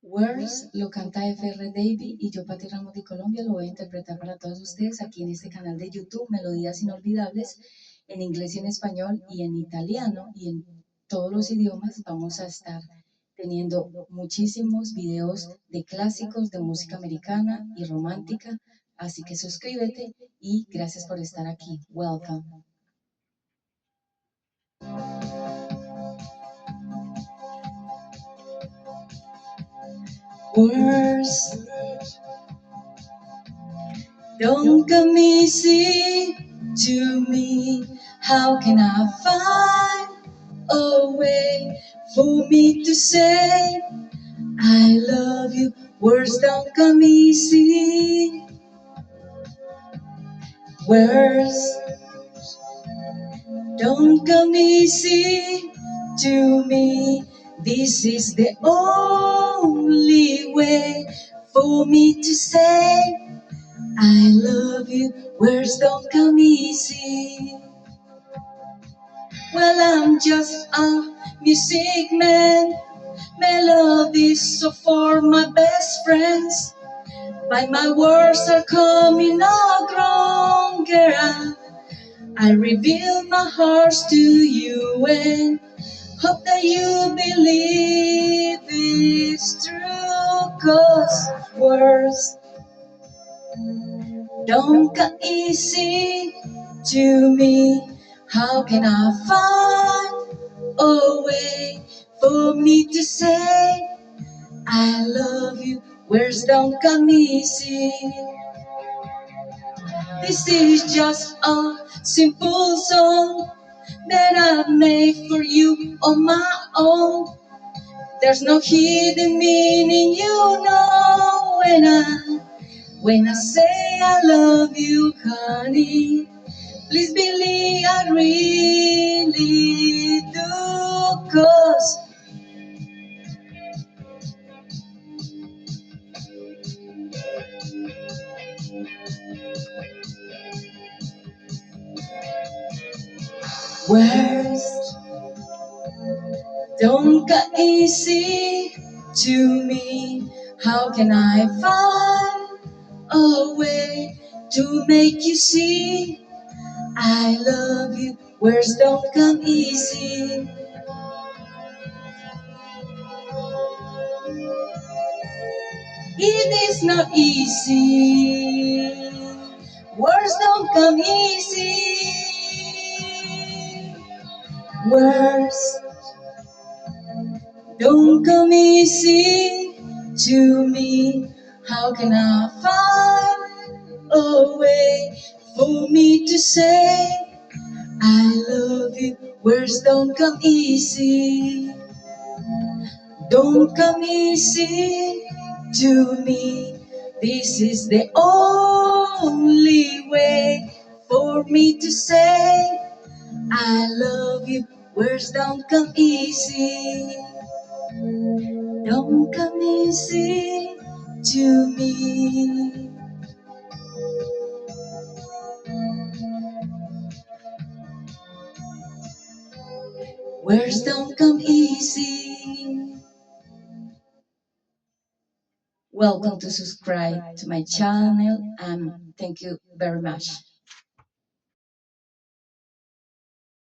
Words lo canta FR David y yo, Pati Ramos de Colombia, lo voy a interpretar para todos ustedes aquí en este canal de YouTube, Melodías Inolvidables, en inglés y en español y en italiano y en todos los idiomas. Vamos a estar teniendo muchísimos videos de clásicos de música americana y romántica, así que suscríbete y gracias por estar aquí. Welcome. Words don't come easy to me. How can I find a way for me to say I love you? Words don't come easy. Words don't come easy to me. This is the only way for me to say I love you. Words don't come easy. Well, I'm just a music man. Melodies so for my best friends. But my words are coming out stronger. I reveal my heart to you and hope that you believe it's true. 'Cause words don't come easy to me. How can I find a way for me to say I love you? Words don't come easy. This is just a simple song that I've made for you on my own. There's no hidden meaning, you know, when I say I love you, honey. Please believe I really do. 'Cause words don't come easy to me. How can I find a way to make you see I love you? Words don't come easy. It is not easy. Words don't come easy. Words don't come easy to me. How can I find a way for me to say I love you? Words don't come easy. Don't come easy to me. This is the only way for me to say I love you. Words don't come easy. Don't come easy to me. Words don't come easy. Welcome to subscribe to my channel and thank you very much.